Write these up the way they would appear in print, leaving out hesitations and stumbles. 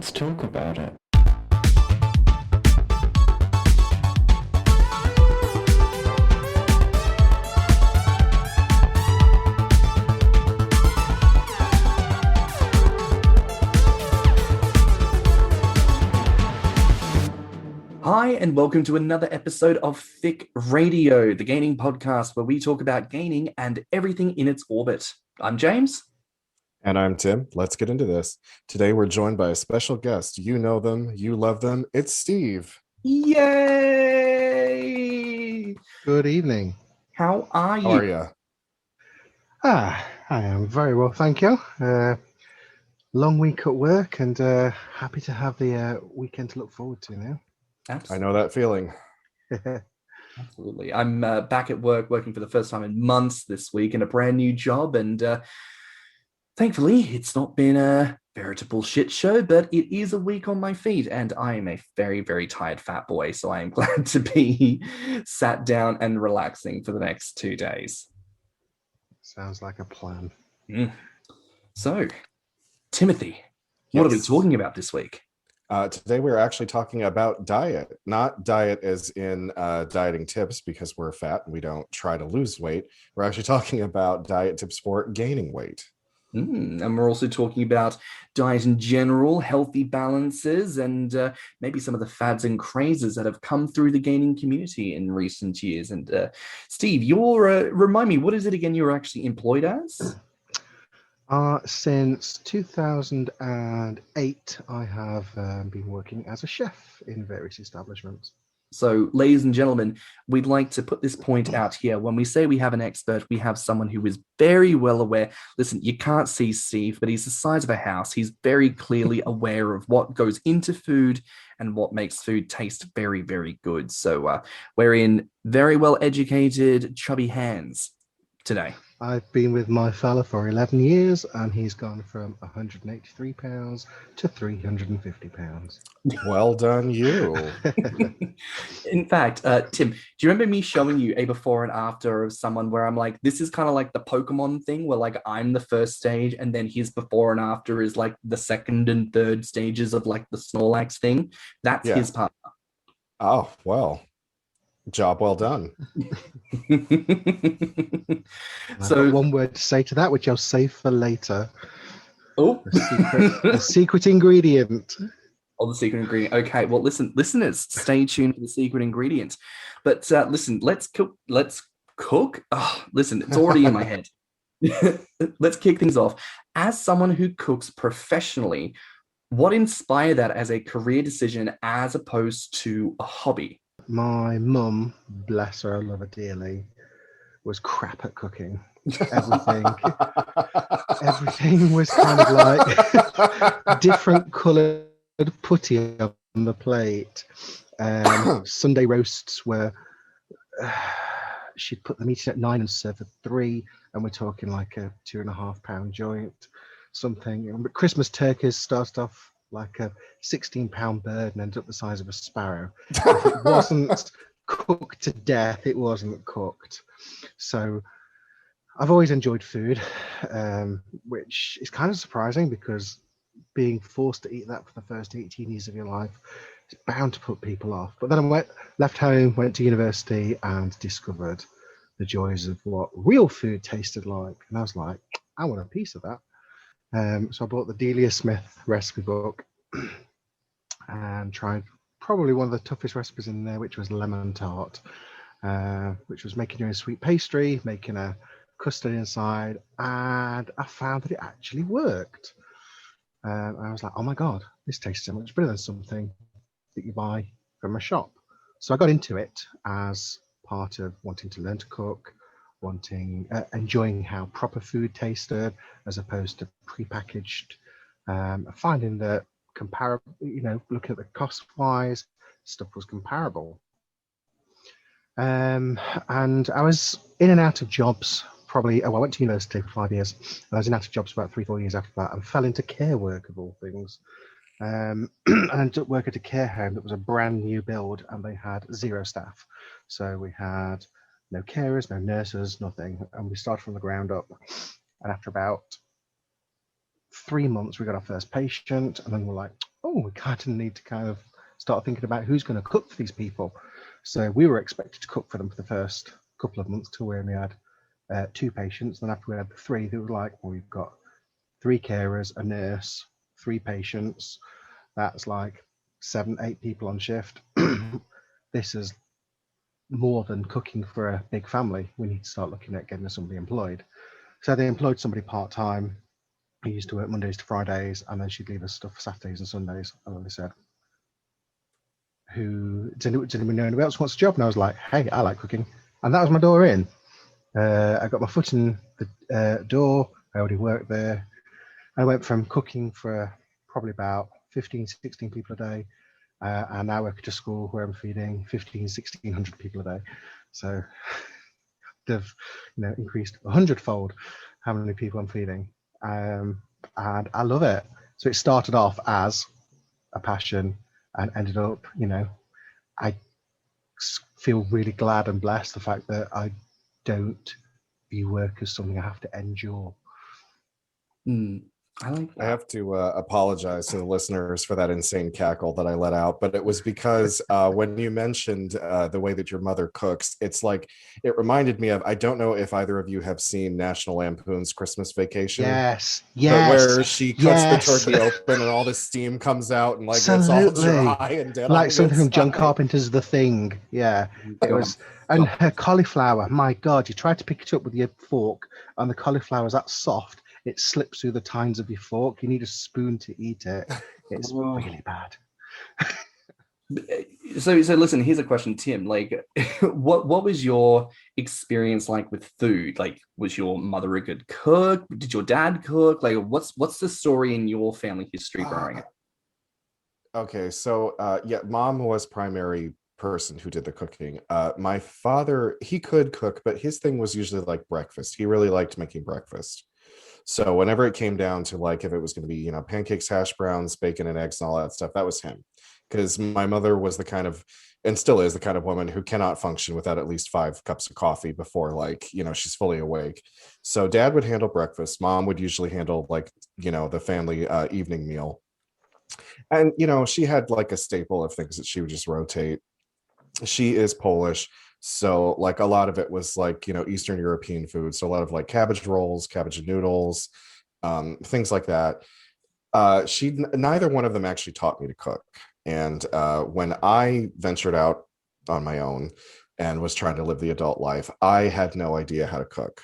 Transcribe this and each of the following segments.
Let's talk about it. Hi, and welcome to another episode of Thicc Radio, the gaming podcast where we talk about gaming and everything in its orbit. I'm James. And I'm Tim. Let's get into this. Today we're joined by a special guest. You know them, you love them. It's Steve. Yay! Good evening. How are you? How are you? I am very well, thank you. Long week at work and happy to have the weekend to look forward to now. Absolutely. I know that feeling. Absolutely. I'm back at work, working for the first time in months this week in a brand new job, and thankfully it's not been a veritable shit show, but it is a week on my feet, and I am a very, very tired fat boy, so I am glad to be sat down and relaxing for the next 2 days. Sounds like a plan. So, Timothy, what are we talking about this week? Today we're actually talking about diet. Not diet as in dieting tips because we're fat and we don't try to lose weight. We're actually talking about diet tips for gaining weight. And we're also talking about diet in general, healthy balances, and maybe some of the fads and crazes that have come through the gaming community in recent years. And Steve, remind me, what is it again you're actually employed as? Since 2008, I have been working as a chef in various establishments. So, ladies and gentlemen, we'd like to put this point out here. When we say we have an expert, we have someone who is very well aware. Listen, you can't see Steve, but he's the size of a house. He's very clearly aware of what goes into food and what makes food taste very, very good. So we're in very well-educated, chubby hands today. I've been with my fella for 11 years, and he's gone from 183 pounds to 350 pounds. Well done, you. In fact, Tim, do you remember me showing you a before and after of someone where I'm like, this is kind of like the Pokemon thing where like I'm the first stage and then his before and after is like the second and third stages of like the Snorlax thing? That's his partner. Oh, well. Job well done. So one word to say to that, which I'll save for later. Oh, the secret ingredient. Oh, the secret ingredient. Okay, well, listeners, stay tuned for the secret ingredient. But listen, let's cook. Oh, listen, it's already in my head. Let's kick things off. As someone who cooks professionally, what inspired that as a career decision as opposed to a hobby? My mum, bless her, I love her dearly, was crap at cooking. Everything was kind of like different coloured putty on the plate. Sunday roasts were, she'd put the meat in at 9 and serve at 3, and we're talking like a 2.5 pound joint, something. But Christmas turkeys started off like a 16-pound bird and ended up the size of a sparrow. If it wasn't cooked to death, it wasn't cooked. So I've always enjoyed food, which is kind of surprising because being forced to eat that for the first 18 years of your life is bound to put people off. But then I left home, went to university and discovered the joys of what real food tasted like. And I was like, I want a piece of that. So I bought the Delia Smith recipe book and tried probably one of the toughest recipes in there, which was lemon tart, which was making your own sweet pastry, making a custard inside, and I found that it actually worked. I was like, oh my God, this tastes so much better than something that you buy from a shop. So I got into it as part of wanting to learn to cook, enjoying how proper food tasted as opposed to prepackaged, finding that comparable, looking at the cost wise, stuff was comparable. And I was in and out of jobs I went to university for 5 years, and I was in and out of jobs for about 3-4 years after that, and fell into care work of all things. And I ended up working at a care home that was a brand new build, and they had 0 staff. So we had no carers, no nurses, nothing. And we started from the ground up. And after about 3 months, we got our first patient, and then we're like, oh, we kind of need to kind of start thinking about who's going to cook for these people. So we were expected to cook for them for the first couple of months till we only had 2 patients. Then after we had the 3, they were like, well, we've got 3 carers, a nurse, 3 patients. That's like 7, 8 people on shift. This is more than cooking for a big family. We need to start looking at getting somebody employed. So they employed somebody part-time who used to work Mondays to Fridays, and then she'd leave us stuff for Saturdays and Sundays. And then they said, did anyone know anybody else wants a job? And I was like, hey, I like cooking. And that was my door in. I got my foot in the door. I already worked there. I went from cooking for probably about 15, 16 people a day, and now I work at a school where I'm feeding 15, 1600 people a day. So they've increased 100-fold how many people I'm feeding. And I love it. So it started off as a passion and ended up, I feel really glad and blessed the fact that I don't view work as something I have to endure. I like that. I have to apologize to the listeners for that insane cackle that I let out, but it was because when you mentioned the way that your mother cooks, it's like it reminded me of, I don't know if either of you have seen National Lampoon's Christmas Vacation. Yes. But where she cuts the turkey open and all the steam comes out and like Absolutely. it's all dry and dead. Like something from John Carpenter's The Thing. Yeah. It was, and her cauliflower, my God, you try to pick it up with your fork and the cauliflower is that soft. It slips through the tines of your fork. You need a spoon to eat it. It's really bad. So listen, here's a question, Tim. Like, what was your experience like with food? Like, was your mother a good cook? Did your dad cook? Like, what's the story in your family history growing up? Okay, so mom was primary person who did the cooking. My father, he could cook, but his thing was usually like breakfast. He really liked making breakfast. So whenever it came down to like if it was going to be, pancakes, hash browns, bacon and eggs and all that stuff, that was him. Because my mother was the kind of, and still is the kind of woman who cannot function without at least 5 cups of coffee before she's fully awake. So dad would handle breakfast. Mom would usually handle the family evening meal. And, she had like a staple of things that she would just rotate. She is Polish. So like a lot of it was like, Eastern European food. So a lot of like cabbage rolls, cabbage noodles, things like that. Neither one of them actually taught me to cook. And when I ventured out on my own and was trying to live the adult life, I had no idea how to cook.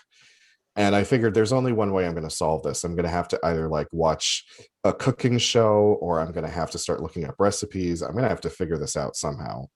And I figured there's only one way I'm going to solve this. I'm going to have to either like watch a cooking show or I'm going to have to start looking up recipes. I'm going to have to figure this out somehow.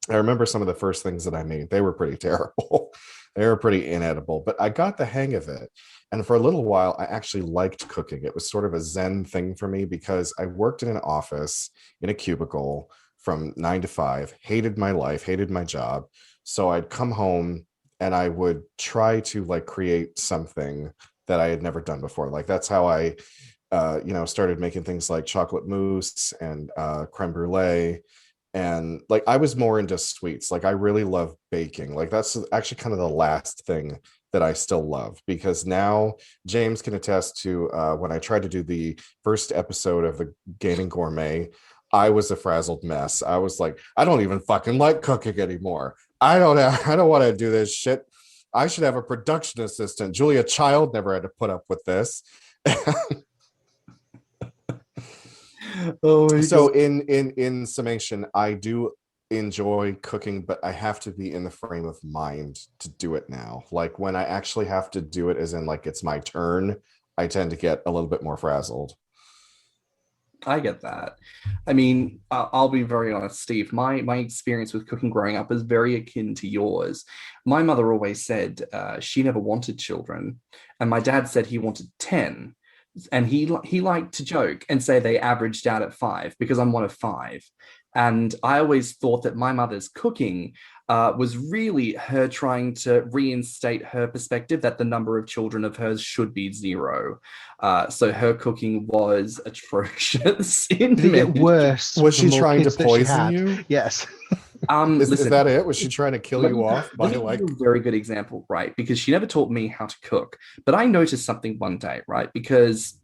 I remember some of the first things that I made. They were pretty terrible. They were pretty inedible, but I got the hang of it. And for a little while, I actually liked cooking. It was sort of a Zen thing for me because I worked in an office in a cubicle from 9 to 5, hated my life, hated my job. So I'd come home and I would try to like create something that I had never done before. Like that's how I, started making things like chocolate mousse and creme brulee. And like I was more into sweets. Like I really love baking. Like that's actually kind of the last thing that I still love, because now James can attest to when I tried to do the first episode of the Gaming Gourmet, I was a frazzled mess. I was like, I don't even fucking like cooking anymore. I don't want to do this shit. I should have a production assistant. Julia Child never had to put up with this. So in summation, I do enjoy cooking, but I have to be in the frame of mind to do it now. Like when I actually have to do it as in like it's my turn, I tend to get a little bit more frazzled. I get that. I mean, I'll be very honest, Steve. My experience with cooking growing up is very akin to yours. My mother always said she never wanted children, and my dad said he wanted 10. And he liked to joke and say they averaged out at 5 because I'm one of 5. And I always thought that my mother's cooking was really her trying to reinstate her perspective that the number of children of hers should be 0. So her cooking was atrocious. Did it get worse? Was she trying to poison you? Yes. Is that it? Was she trying to kill you off by like a very good example, right? Because she never taught me how to cook. But I noticed something one day, right? Because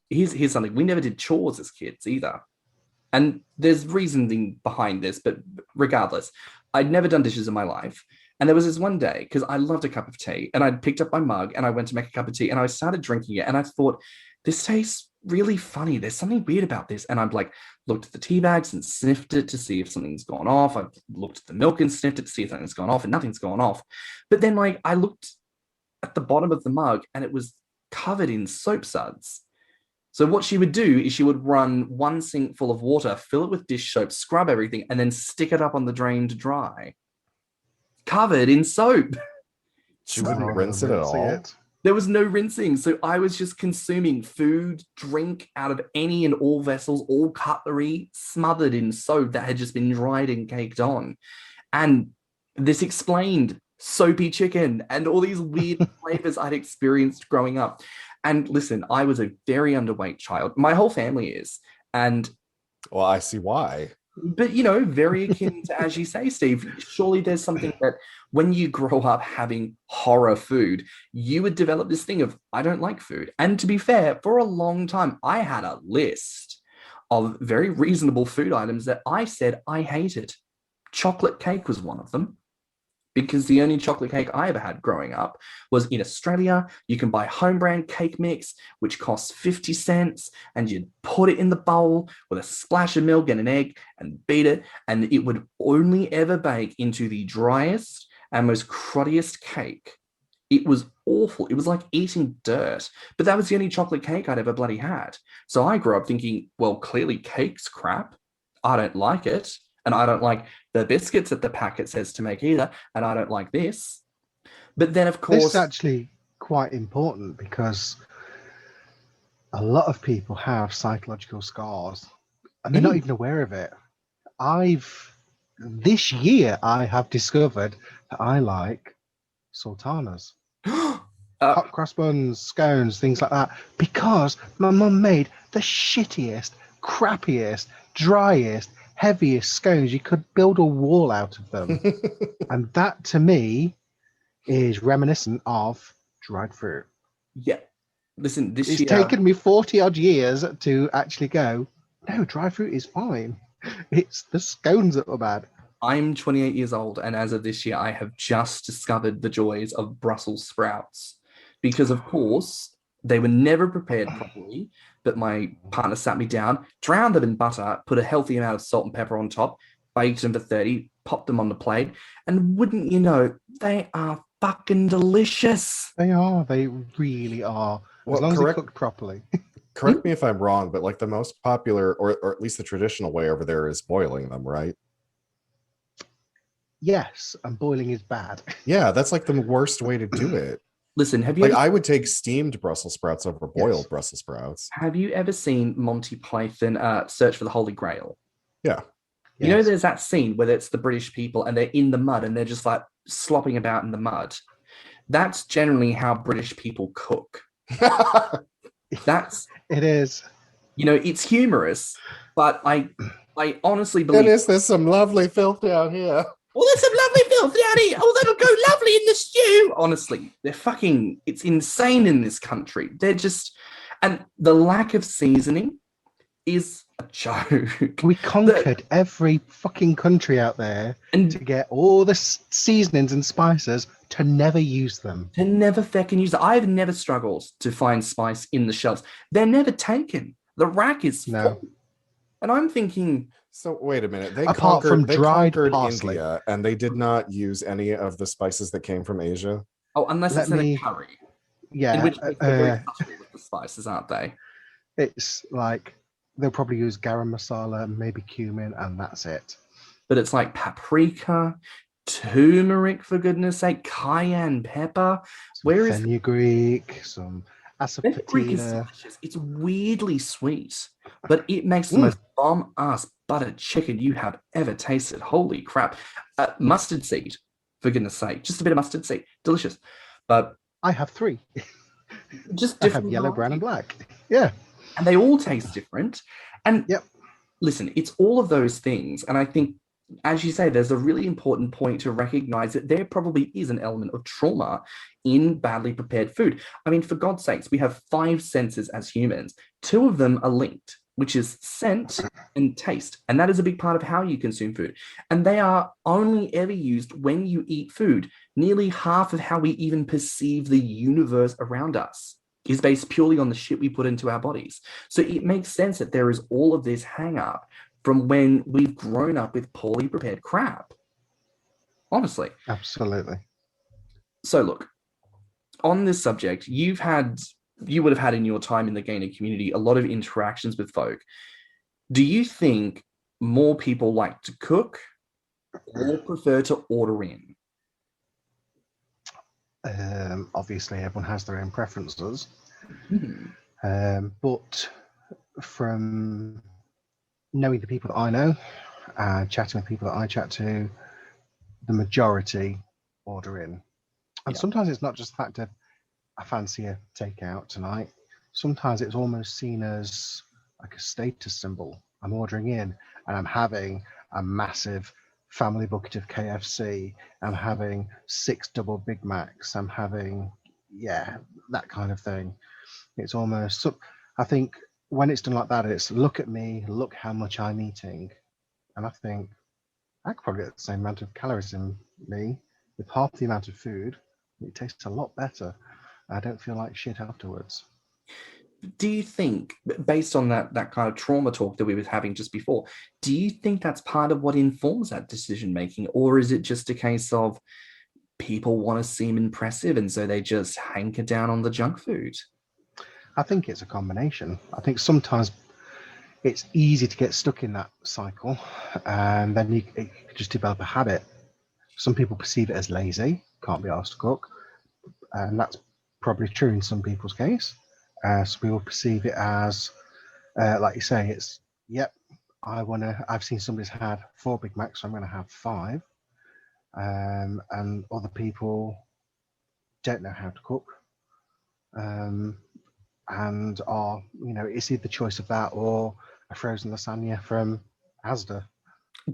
here's something. We never did chores as kids either. And there's reasoning behind this, but regardless, I'd never done dishes in my life. And there was this one day, because I loved a cup of tea, and I'd picked up my mug and I went to make a cup of tea and I started drinking it. And I thought, this tastes really funny. There's something weird about this. And I'd like looked at the tea bags and sniffed it to see if something's gone off. I looked at the milk and sniffed it to see if something's gone off, and nothing's gone off. But then like I looked at the bottom of the mug and it was covered in soap suds. So what she would do is she would run one sink full of water, fill it with dish soap, scrub everything, and then stick it up on the drain to dry. Covered in soap. She wouldn't rinse it at all. There was no rinsing. So I was just consuming food, drink out of any and all vessels, all cutlery, smothered in soap that had just been dried and caked on. And this explained soapy chicken and all these weird flavors I'd experienced growing up. And listen, I was a very underweight child. My whole family is. And well, I see why. But, you know, very akin to, as you say, Steve, surely there's something that when you grow up having horror food, you would develop this thing of, I don't like food. And to be fair, for a long time, I had a list of very reasonable food items that I said I hated. Chocolate cake was one of them. Because the only chocolate cake I ever had growing up was in Australia. You can buy home brand cake mix, which costs 50 cents, and you'd put it in the bowl with a splash of milk and an egg and beat it, and it would only ever bake into the driest and most cruddiest cake. It was awful. It was like eating dirt. But that was the only chocolate cake I'd ever bloody had. So I grew up thinking, well, clearly cake's crap. I don't like it. And I don't like the biscuits that the packet says to make either. And I don't like this. But then, of course... This is actually quite important because a lot of people have psychological scars and they're not even aware of it. This year, I have discovered that I like sultanas. Hot cross buns, scones, things like that. Because my mum made the shittiest, crappiest, driest, heaviest scones. You could build a wall out of them. And that to me is reminiscent of dried fruit. Yeah. Listen, it's taken me 40 odd years to actually go, no, dried fruit is fine. It's the scones that were bad. I'm 28 years old, and as of this year, I have just discovered the joys of Brussels sprouts. Because, of course, they were never prepared properly. But my partner sat me down, drowned them in butter, put a healthy amount of salt and pepper on top, baked them for 30, popped them on the plate, and wouldn't you know, they are fucking delicious. They are. They really are. As long as they're cooked properly. Correct me if I'm wrong, but like the most popular, or at least the traditional way over there is boiling them, right? Yes, and boiling is bad. Yeah, that's like the worst way to do it. Listen, have you like I would take steamed Brussels sprouts over boiled Brussels sprouts. Have you ever seen Monty Python Search for the Holy Grail? Yeah. You know, there's that scene where it's the British people and they're in the mud and they're just like slopping about in the mud. That's generally how British people cook. It is. You know, it's humorous, but I honestly believe. And is there some lovely filth down here? Oh, there's some lovely filth down here. Oh, that'll go lovely in the stew. Honestly, it's insane in this country. They're just, and the lack of seasoning is a joke. We conquered every fucking country out there to get all the seasonings and spices to never use them. To never fucking use them. I've never struggled to find spice in the shelves. They're never taken. The rack is full. And I'm thinking... So wait a minute. They apart from dried parsley. India, and they did not use any of the spices that came from Asia. Oh, unless it's in a curry. Yeah. In which case they're very subtle with the spices, aren't they? It's like they'll probably use garam masala, maybe cumin, and that's it. But it's like paprika, turmeric, for goodness sake, cayenne pepper. Where is fenugreek, some asafoetida. It's weirdly sweet, but it makes the most bomb-ass buttered chicken you have ever tasted. Holy crap. Mustard seed, for goodness sake. Just a bit of mustard seed. Delicious. But I have 3. Just different. I have yellow, brown, and black. Yeah. And they all taste different. And listen, it's all of those things. And I think as you say, there's a really important point to recognize that there probably is an element of trauma in badly prepared food. I mean, for God's sakes, we have 5 senses as humans. 2 of them are linked, which is scent and taste. And that is a big part of how you consume food. And they are only ever used when you eat food. Nearly half of how we even perceive the universe around us is based purely on the shit we put into our bodies. So it makes sense that there is all of this hang up from when we've grown up with poorly prepared crap. Honestly. Absolutely. So look, on this subject, you would have had in your time in the gainer community a lot of interactions with folk. Do you think more people like to cook or prefer to order in? Obviously, everyone has their own preferences. Mm-hmm. But from knowing the people that I know, chatting with people that I chat to, the majority order in. And sometimes it's not just the fact of, I fancy a takeout tonight. Sometimes it's almost seen as like a status symbol. I'm ordering in and I'm having a massive family bucket of KFC. I'm having 6 double Big Macs. I'm having, that kind of thing. It's almost, I think when it's done like that, it's look at me, look how much I'm eating. And I think I could probably get the same amount of calories in me with half the amount of food. It tastes a lot better. I don't feel like shit afterwards. Do you think, based on that kind of trauma talk that we were having just before, do you think that's part of what informs that decision making? Or is it just a case of people want to seem impressive and so they just hanker down on the junk food? I think it's a combination. I think sometimes it's easy to get stuck in that cycle, and then you just develop a habit. Some people perceive it as lazy, can't be asked to cook, and that's probably true in some people's case. Some people perceive it as, like you say, it's, I've seen somebody's had 4 Big Macs, so I'm going to have 5. And other people don't know how to cook. And are, it's either the choice of that or a frozen lasagna from Asda.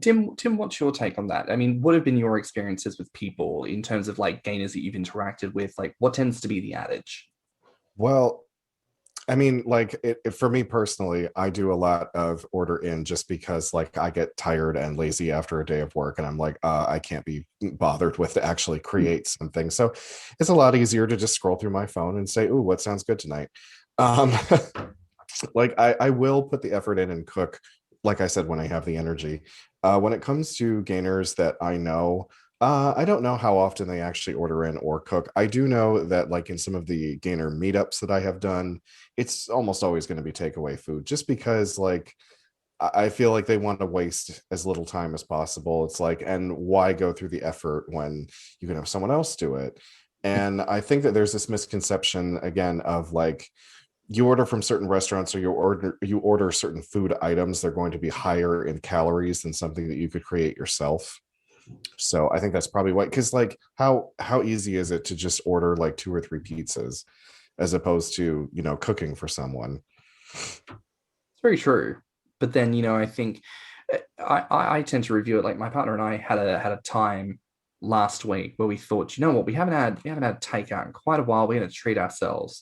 Tim, what's your take on that? I mean, what have been your experiences with people in terms of like gainers that you've interacted with? Like, what tends to be the adage? Well, I mean, like for me personally, I do a lot of order in just because like I get tired and lazy after a day of work and I'm like, I can't be bothered with to actually create something. So it's a lot easier to just scroll through my phone and say, ooh, what sounds good tonight? Like I will put the effort in and cook, like I said, when I have the energy. When it comes to gainers that I know, I don't know how often they actually order in or cook. I do know that like in some of the gainer meetups that I have done, it's almost always going to be takeaway food just because like I feel like they want to waste as little time as possible. It's like, and why go through the effort when you can have someone else do it? And I think that there's this misconception again of like, you order from certain restaurants or you order certain food items, they're going to be higher in calories than something that you could create yourself. So I think that's probably why, because like how easy is it to just order like 2 or 3 pizzas as opposed to, cooking for someone? It's very true. But then, I think I tend to review it like my partner and I had a time last week where we thought, you know what, we haven't had takeout in quite a while. We're going to treat ourselves.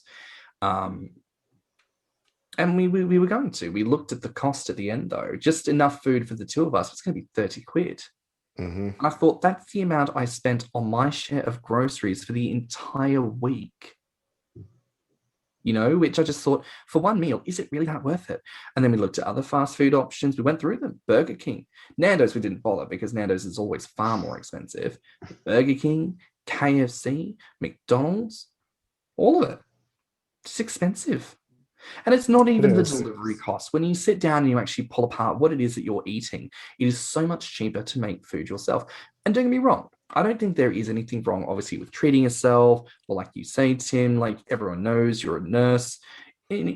And we were going to. We looked at the cost at the end, though. Just enough food for the 2 of us. It's going to be 30 quid. Mm-hmm. And I thought that's the amount I spent on my share of groceries for the entire week. Which I just thought, for one meal, is it really that worth it? And then we looked at other fast food options. We went through them. Burger King. Nando's we didn't bother because Nando's is always far more expensive. Burger King, KFC, McDonald's, all of it. It's expensive. And it's not even the delivery cost. When you sit down and you actually pull apart what it is that you're eating, it is so much cheaper to make food yourself. And don't get me wrong, I don't think there is anything wrong, obviously, with treating yourself, or like you say, Tim, like everyone knows you're a nurse. And,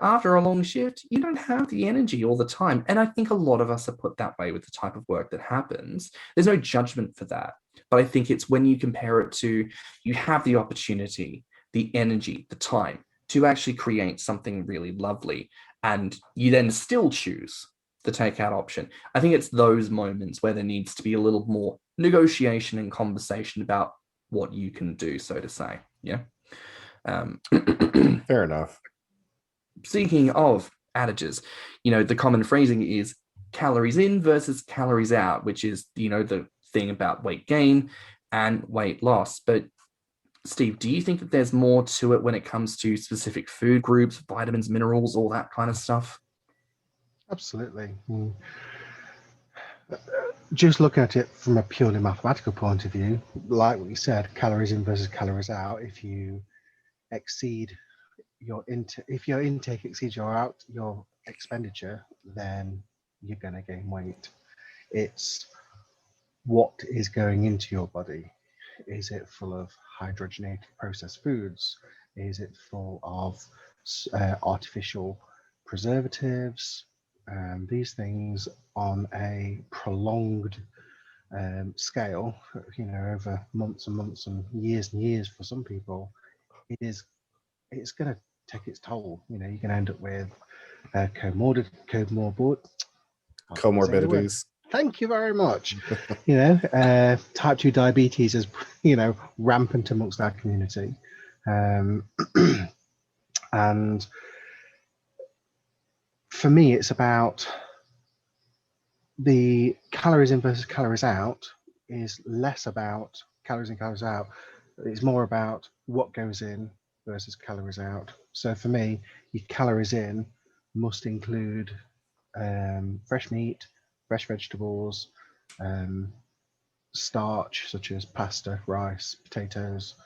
after a long shift, you don't have the energy all the time. And I think a lot of us are put that way with the type of work that happens. There's no judgment for that. But I think it's when you compare it to, you have the opportunity, the energy, the time to actually create something really lovely, and you then still choose the takeout option. I think it's those moments where there needs to be a little more negotiation and conversation about what you can do, so to say. Yeah. Fair enough. Speaking of adages, the common phrasing is calories in versus calories out, which is, the thing about weight gain and weight loss. But Steve, do you think that there's more to it when it comes to specific food groups, vitamins, minerals, all that kind of stuff? Absolutely. Just looking at it from a purely mathematical point of view, like what you said, calories in versus calories out. If you exceed your if your intake exceeds your expenditure, then you're going to gain weight. It's what is going into your body. Is it full of hydrogenated processed foods? Is it full of artificial preservatives? These things on a prolonged scale, over months and months and years for some people, it's going to take its toll. You're going to end up with comorbidities. Thank you very much. Type 2 diabetes is, rampant amongst our community. And for me, it's about the calories in versus calories out is less about calories in, calories out. It's more about what goes in versus calories out. So for me, your calories in must include fresh meat, fresh vegetables, starch such as pasta, rice, potatoes,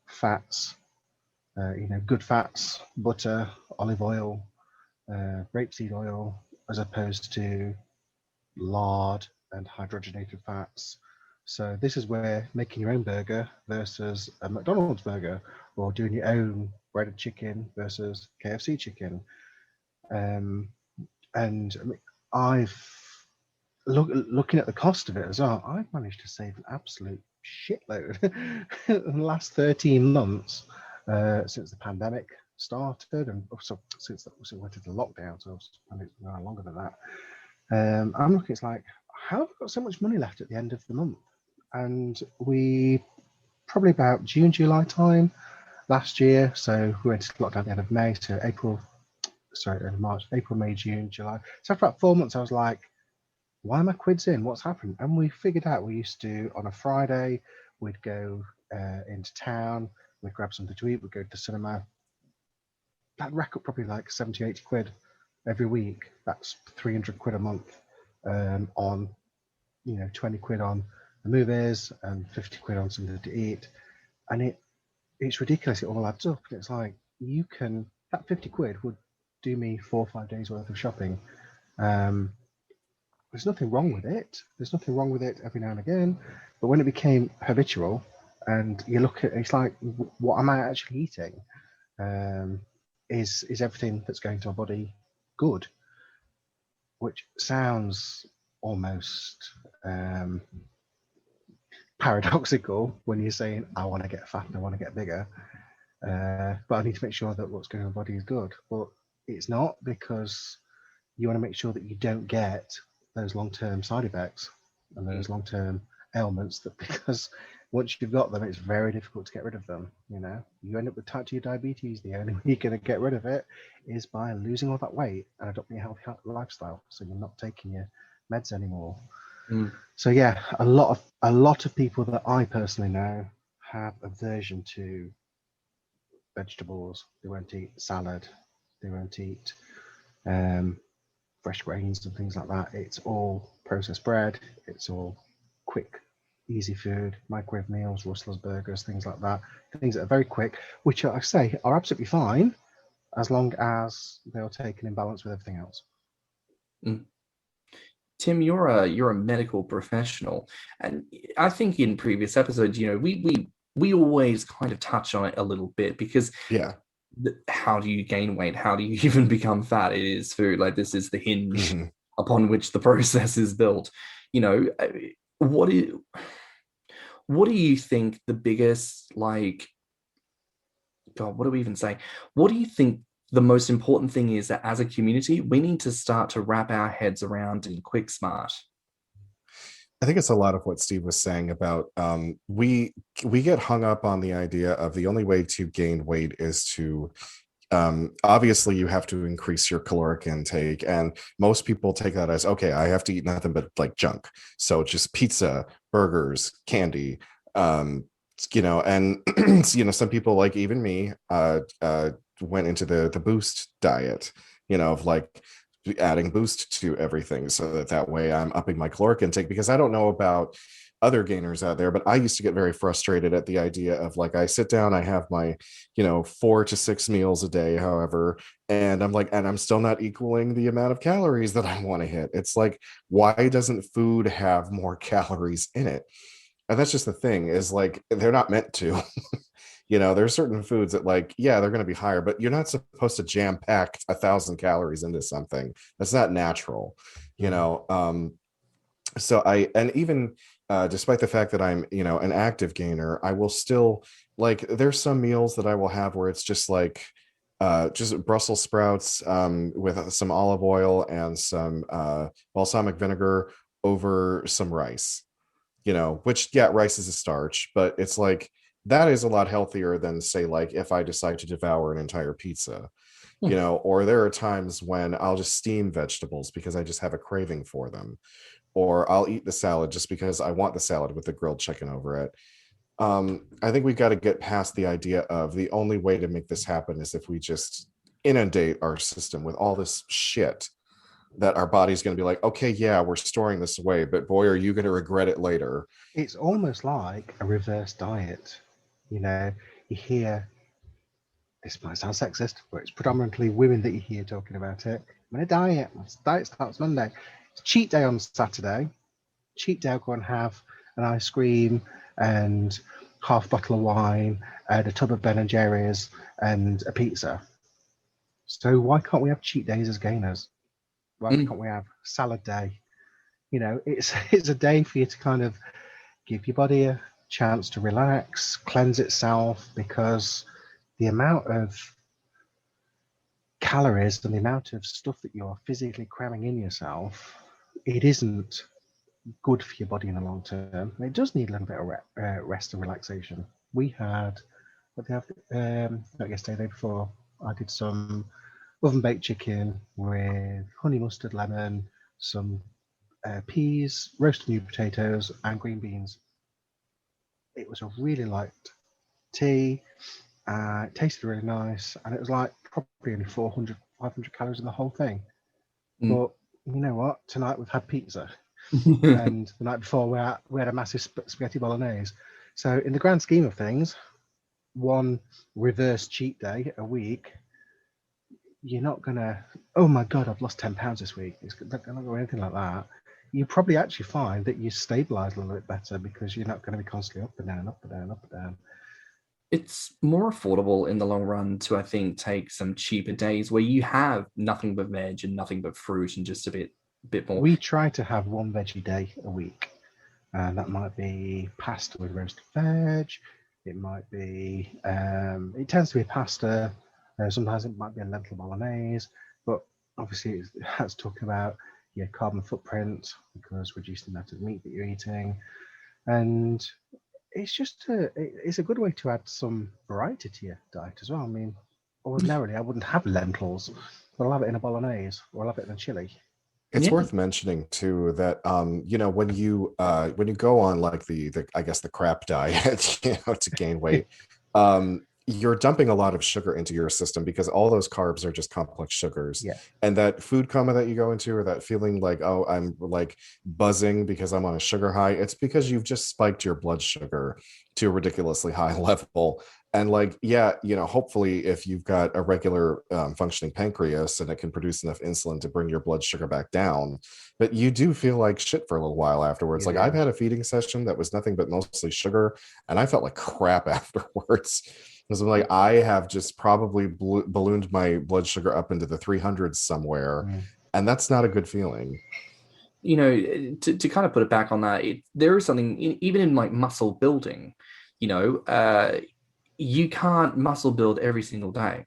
fats, good fats, butter, olive oil, rapeseed oil, as opposed to lard and hydrogenated fats. So this is where making your own burger versus a McDonald's burger, or doing your own breaded chicken versus KFC chicken. And I've looking at the cost of it as well, I've managed to save an absolute shitload in the last 13 months since the pandemic started, and also since we went into lockdown, so it's no longer than that. I'm looking, it's like, how have I got so much money left at the end of the month? And we probably about June, July time last year, so we went to lockdown at the end of May, so March, April, May, June, July. So after about 4 months, I was like, why am I quids in? What's happened? And we figured out we used to, on a Friday, we'd go into town, we'd grab something to eat, we'd go to the cinema. That'd rack up probably like 70, 80 quid every week. That's 300 quid a month on, 20 quid on the movies and 50 quid on something to eat. And it's ridiculous. It all adds up. And it's like, that 50 quid would do me 4 or 5 days worth of shopping. There's nothing wrong with it. There's nothing wrong with it every now and again. But when it became habitual and you look at it, it's like, what am I actually eating? Is everything that's going to our body good? Which sounds almost paradoxical when you're saying, I want to get fat and I want to get bigger. But I need to make sure that what's going on in my body is good. But it's not, because you want to make sure that you don't get those long-term side effects and those long-term ailments, that because once you've got them, it's very difficult to get rid of them. You end up with type 2 diabetes. The only way you're going to get rid of it is by losing all that weight and adopting a healthy lifestyle, so you're not taking your meds anymore. So yeah, a lot of people that I personally know have aversion to vegetables. They won't eat salad, they won't eat fresh grains and things like that. It's all processed bread, it's all quick, easy food, microwave meals, Rustler's burgers, things like that. Things that are very quick, which I say are absolutely fine as long as they're taken in balance with everything else. Tim, you're a medical professional, and I think in previous episodes, we always kind of touch on it a little bit, because how do you gain weight? How do you even become fat? It is food. Like, this is the hinge upon which the process is built. What do you think the biggest, like, God, what do we even say? What do you think the most important thing is that as a community, we need to start to wrap our heads around in quick smart. I think it's a lot of what Steve was saying about we get hung up on the idea of the only way to gain weight is to obviously you have to increase your caloric intake, and most people take that as, okay, I have to eat nothing but like junk, so just pizza, burgers, candy, and some people, like even me, went into the boost diet, of like adding boost to everything so that way I'm upping my caloric intake, because I don't know about other gainers out there, but I used to get very frustrated at the idea of like, I sit down, I have my 4 to 6 meals a day, however, and I'm like, and I'm still not equaling the amount of calories that I want to hit. It's like, why doesn't food have more calories in it? And that's just the thing, is like, they're not meant to. There's certain foods that, like, yeah, they're going to be higher, but you're not supposed to jam pack 1,000 calories into something. That's not natural. So even despite the fact that I'm an active gainer, I will still, like, there's some meals that I will have where it's just like just Brussels sprouts with some olive oil and some balsamic vinegar over some rice, which, yeah, rice is a starch, but it's like, that is a lot healthier than, say, like if I decide to devour an entire pizza, or there are times when I'll just steam vegetables because I just have a craving for them, or I'll eat the salad just because I want the salad with the grilled chicken over it. I think we've got to get past the idea of the only way to make this happen is if we just inundate our system with all this shit that our body's going to be like, okay, yeah, we're storing this away, but boy, are you going to regret it later. It's almost like a reverse diet. You hear, this might sound sexist, but it's predominantly women that you hear talking about it. I'm on a diet. My diet starts Monday. It's cheat day on Saturday. Cheat day, I'll go and have an ice cream and half a bottle of wine and a tub of Ben and Jerry's and a pizza. So why can't we have cheat days as gainers? Why can't we have salad day? It's a day for you to kind of give your body a chance to relax, cleanse itself, because the amount of calories and the amount of stuff that you're physically cramming in yourself, it isn't good for your body in the long term. It does need a little bit of rest and relaxation. We had, not yesterday, the day before, I did some oven baked chicken with honey mustard lemon, some peas, roasted new potatoes, and green beans. It was a really light tea. It tasted really nice, and it was like probably only 400, 500 calories in the whole thing. But you know what? Tonight we've had pizza, and the night before we had a massive spaghetti bolognese. So in the grand scheme of things, one reverse cheat day a week, you're not gonna, oh my god, I've lost 10 pounds this week. It's not gonna go anything like that. You probably actually find that you stabilize a little bit better because you're not going to be constantly up and down, up and down, up and down. It's more affordable in the long run to, I think, take some cheaper days where you have nothing but veg and nothing but fruit and just a bit more. We try to have one veggie day a week, and that might be pasta with roasted veg. It might be, it tends to be pasta. Sometimes it might be a lentil bolognese, but obviously that's talking about your carbon footprint, because reduce the amount of meat that you're eating, and it's just it's a good way to add some variety to your diet as well. I mean, ordinarily I wouldn't have lentils, but I'll have it in a bolognese or I'll have it in a chili. It's worth mentioning too that when you go on like the I guess the crap diet, to gain weight, you're dumping a lot of sugar into your system because all those carbs are just complex sugars. Yeah. And that food coma that you go into, or that feeling like, oh, I'm like buzzing because I'm on a sugar high, it's because you've just spiked your blood sugar to a ridiculously high level. And like, yeah, hopefully if you've got a regular functioning pancreas and it can produce enough insulin to bring your blood sugar back down, but you do feel like shit for a little while afterwards. Like I've had a feeding session that was nothing but mostly sugar, and I felt like crap afterwards. Because I'm like, I have just probably ballooned my blood sugar up into the 300s somewhere, and that's not a good feeling. To kind of put it back on that, there is something, even in like muscle building, you can't muscle build every single day.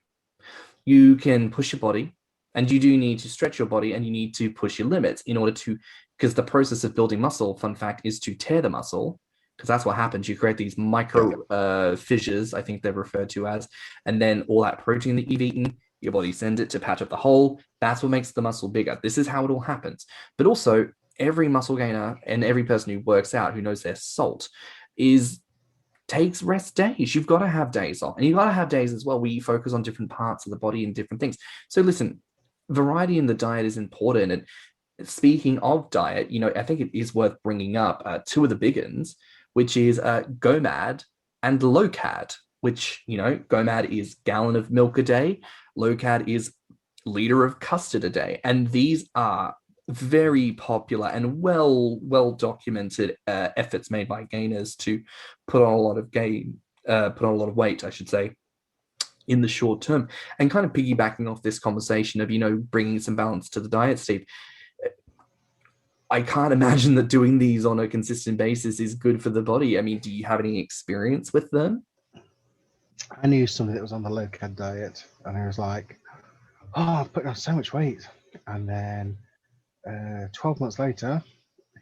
you can push your body, and you do need to stretch your body, and you need to push your limits in order to, because the process of building muscle, fun fact, is to tear the muscle, because that's what happens. You create these micro fissures, I think they're referred to as, and then all that protein that you've eaten, your body sends it to patch up the hole. That's what makes the muscle bigger. This is how it all happens. But also, every muscle gainer and every person who works out, who knows their salt, takes rest days. You've got to have days off, and you've got to have days as well where you focus on different parts of the body and different things. So listen, variety in the diet is important. And speaking of diet, I think it is worth bringing up two of the big ones, which is GOMAD and LOCAD, which, GOMAD is gallon of milk a day. LOCAD is liter of custard a day. And these are very popular and well documented efforts made by gainers to put on a lot of weight, I should say, in the short term. And kind of piggybacking off this conversation of bringing some balance to the diet, Steve, I can't imagine that doing these on a consistent basis is good for the body. I mean, do you have any experience with them? I knew somebody that was on the low-carb diet, and he was like, "Oh, I'm putting on so much weight," and then 12 months later,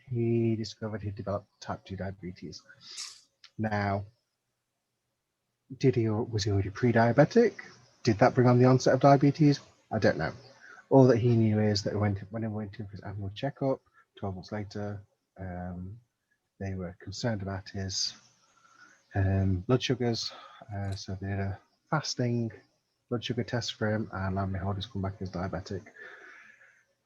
he discovered he'd developed type 2 diabetes. Now, was he already pre-diabetic? Did that bring on the onset of diabetes? I don't know. All that he knew is that when he went in for his annual checkup, 12 months later, they were concerned about his blood sugars. So they did a fasting blood sugar test for him, and lo and behold, he's come back as diabetic.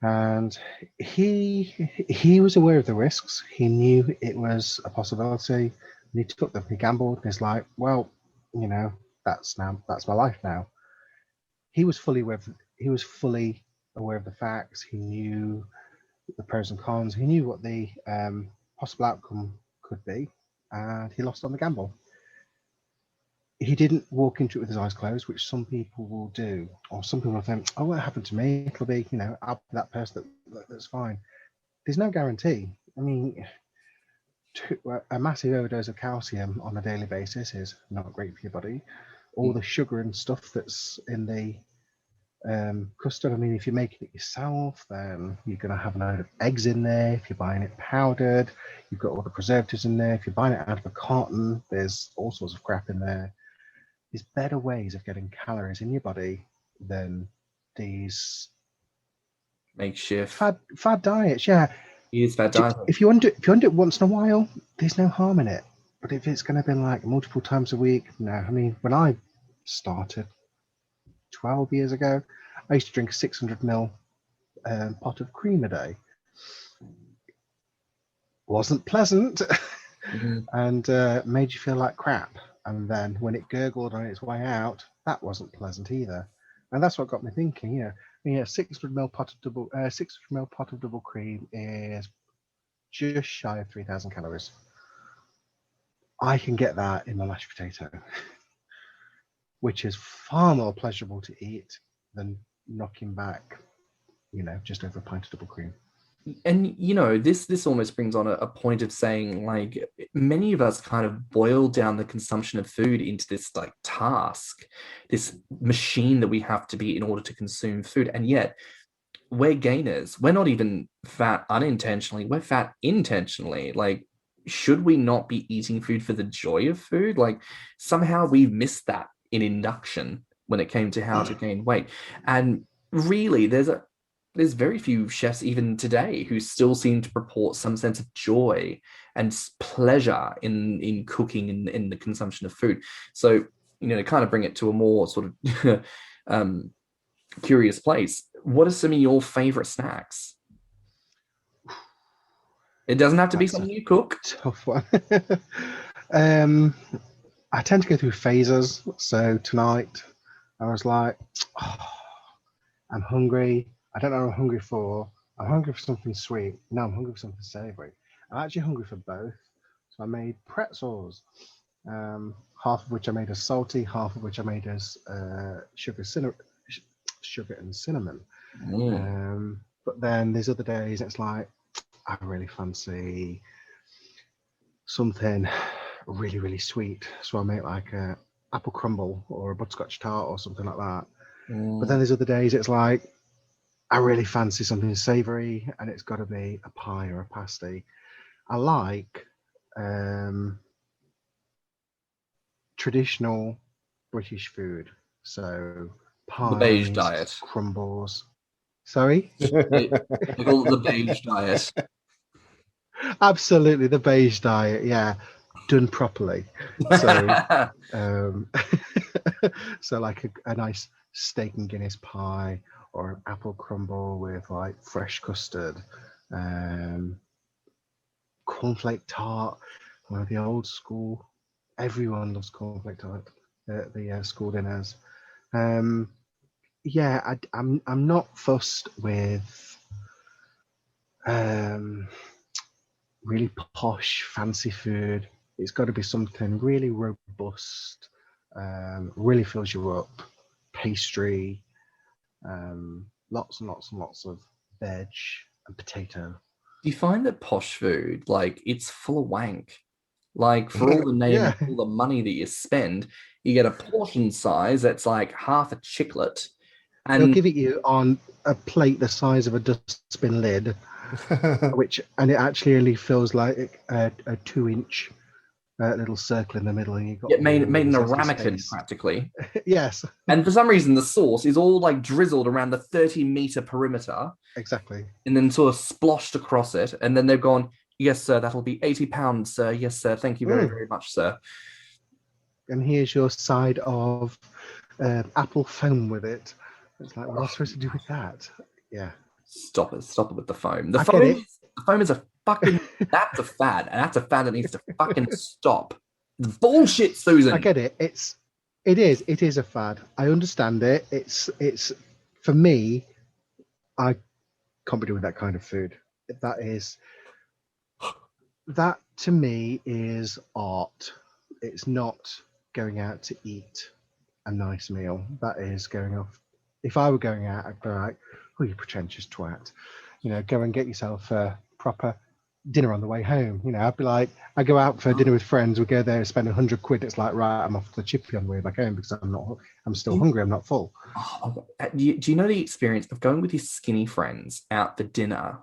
And he was aware of the risks. He knew it was a possibility, and he took them. He gambled, and he's like, well, that's my life now. He was fully aware of the facts. He knew the pros and cons. He knew what the possible outcome could be, and he lost on the gamble. He didn't walk into it with his eyes closed, which some people will do, or some people will think, "Oh, what happened to me? It'll be, I'll be that person that's fine." There's no guarantee. I mean, a massive overdose of calcium on a daily basis is not great for your body. All the sugar and stuff that's in the custard. I mean, if you're making it yourself, then you're going to have a load of eggs in there. If you're buying it powdered, you've got all the preservatives in there. If you're buying it out of a carton, there's all sorts of crap in there. There's better ways of getting calories in your body than these makeshift fad diets. Yeah, it's fad diet. If you want to do it once in a while, there's no harm in it. But if it's going to be like multiple times a week, no. I mean, when I started 12 years ago, I used to drink a 600 ml pot of cream a day. Wasn't pleasant, and made you feel like crap. And then when it gurgled on its way out, that wasn't pleasant either. And that's what got me thinking. 600 ml pot of double cream is just shy of 3,000 calories. I can get that in my mashed potato, which is far more pleasurable to eat than knocking back, just over a pint of double cream. And this almost brings on a point of saying, like, many of us kind of boil down the consumption of food into this like task, this machine that we have to be in order to consume food. And yet we're gainers. We're not even fat unintentionally, we're fat intentionally. Like, should we not be eating food for the joy of food? Like, somehow we've missed that in induction when it came to how to gain weight. And really, there's very few chefs even today who still seem to purport some sense of joy and pleasure in cooking and in the consumption of food. So, to kind of bring it to a more sort of curious place, what are some of your favorite snacks? It doesn't have to be something you cook. Tough one. I tend to go through phases. So tonight I was like, I'm hungry. I don't know what I'm hungry for. I'm hungry for something sweet. No, I'm hungry for something savory. I'm actually hungry for both. So I made pretzels, half of which I made as salty, half of which I made as sugar and cinnamon. But then there's other days it's like, I really fancy something really, really sweet. So I make like a apple crumble or a butterscotch tart or something like that. But then there's other days it's like, I really fancy something savoury, and it's got to be a pie or a pasty. I like traditional British food, so The beige pies, diet. crumbles. Sorry? They call it the beige diet. Absolutely, the beige diet, yeah, done properly. So, so like a nice steak and Guinness pie, or an apple crumble with like fresh custard, cornflake tart, one of the old school. Everyone loves cornflake tart at the school dinners. Yeah, I'm not fussed with really posh, fancy food. It's got to be something really robust, really fills you up. Pastry, lots and lots and lots of veg and potato. Do you find that posh food, like, it's full of wank? Like, for all the name Yeah. and all the money that you spend, you get a portion size that's like half a chiclet. They'll And give it you on a plate the size of a dustbin lid, and it actually only feels like a 2-inch little circle in the middle, and you've got made in a empty ramekin space. practically. Yes, And for some reason, the sauce is all like drizzled around the 30-meter perimeter exactly. and then sort of sploshed across it. And then they've gone, yes, sir, that'll be £80, sir. Yes, sir. Thank you very, very much, sir. And here's your side of apple foam with it. It's like, what's supposed to do with that? Yeah. Stop it with the foam. I get it. The foam is a fucking, that's a fad. And that's a fad that needs to fucking stop. Bullshit, Susan. I get it. It is a fad. I understand it. It's for me, I can't be doing that kind of food. That to me is art. It's not going out to eat a nice meal. That is going off. If I were going out, I'd be like, oh, you pretentious twat. Go and get yourself a proper dinner on the way home. I'd be like, I go out for dinner with friends, we go there and spend £100. It's like, right, I'm off to the chippy on the way back home because I'm still hungry, I'm not full. Do you know the experience of going with your skinny friends out for dinner?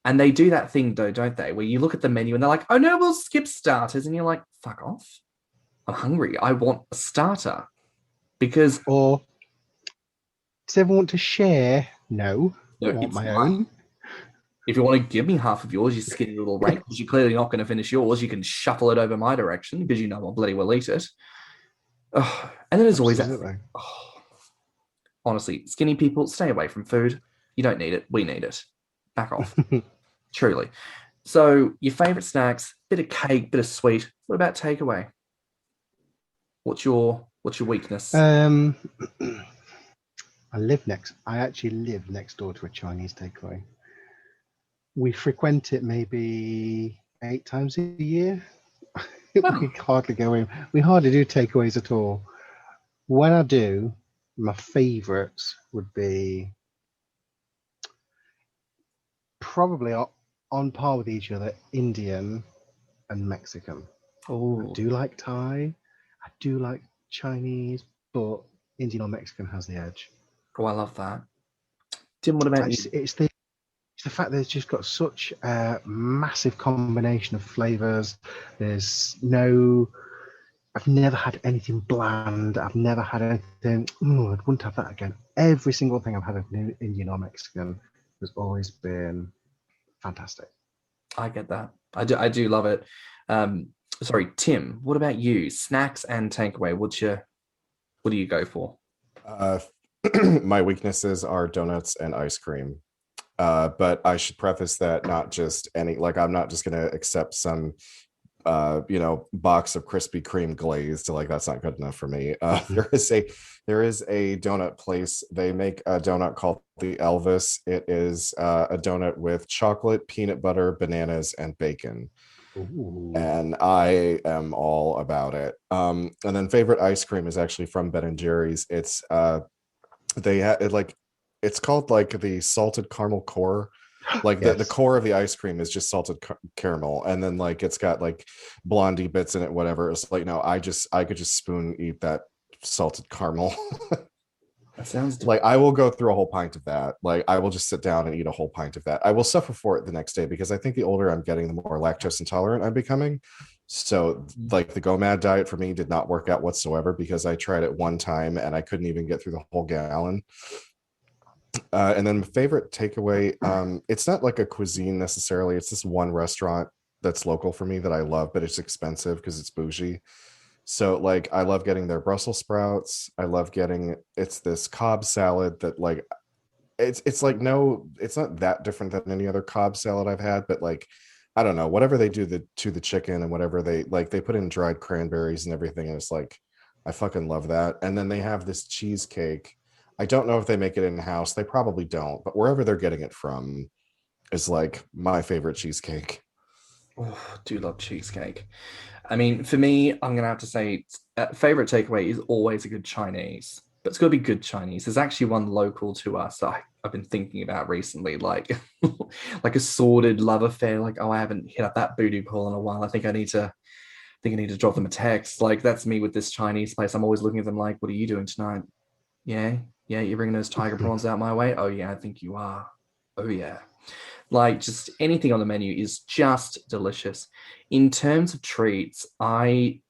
And they do that thing though, don't they? Where you look at the menu and they're like, oh no, we'll skip starters. And you're like, fuck off. I'm hungry. I want a starter. Or does everyone want to share? No, I want my own. If you want to give me half of yours, you skinny little rank, because you're clearly not going to finish yours, you can shuffle it over my direction because I'll bloody well eat it. Oh, and then there's always that thing. Oh, honestly, skinny people, stay away from food. You don't need it. We need it. Back off. Truly. So your favorite snacks, bit of cake, bit of sweet. What about takeaway? What's your weakness? I actually live next door to a Chinese takeaway. We frequent it maybe 8 times a year. We hardly go in. We hardly do takeaways at all. When I do, my favourites would be probably on par with each other, Indian and Mexican. Oh, I do like Thai. I do like Chinese, but Indian or Mexican has the edge. Oh, I love that. Tim, what about you? It's the fact that it's just got such a massive combination of flavors. I've never had anything bland. I've never had anything, I wouldn't have that again. Every single thing I've had of Indian or Mexican has always been fantastic. I get that. I do love it. Sorry, Tim, what about you? Snacks and takeaway. What do you go for? My weaknesses are donuts and ice cream. But I should preface that not just I'm not just going to accept some, box of Krispy Kreme glazed. That's not good enough for me. There is a donut place. They make a donut called the Elvis. It is a donut with chocolate, peanut butter, bananas, and bacon. Ooh. And I am all about it. And then favorite ice cream is actually from Ben & Jerry's. It's it's called the salted caramel core. Yes. the core of the ice cream is just salted caramel, and then it's got blondie bits in it, whatever. It's no, I could just spoon eat that salted caramel. That sounds Like I will go through a whole pint of that. Like I will just sit down and eat a whole pint of that. I will suffer for it the next day because I think the older I'm getting, the more lactose intolerant I'm becoming. So like the GoMad diet for me did not work out whatsoever because I tried it one time and I couldn't even get through the whole gallon. And then my favorite takeaway, it's not like a cuisine necessarily. It's this one restaurant that's local for me that I love, but it's expensive because it's bougie. So like I love getting their Brussels sprouts. I love getting it's this Cobb salad that like it's like no, it's not that different than any other Cobb salad I've had, but like I don't know, whatever they do to the chicken and whatever they like they put in dried cranberries and everything, and it's like I fucking love that. And then they have this cheesecake. I don't know if they make it in-house. They probably don't, but wherever they're getting it from is like my favorite cheesecake. Oh, I do love cheesecake. I mean, for me, I'm gonna have to say favorite takeaway is always a good Chinese, but it's got to be good Chinese. There's actually one local to us that I've been thinking about recently, like like a sordid love affair. Like, oh, I haven't hit up that booty call in a while. I think I need to drop them a text. Like that's me with this Chinese place. I'm always looking at them like, what are you doing tonight? Yeah, you're bringing those tiger prawns out my way. Oh yeah, I think you are. Oh yeah. Like just anything on the menu is just delicious. In terms of treats, I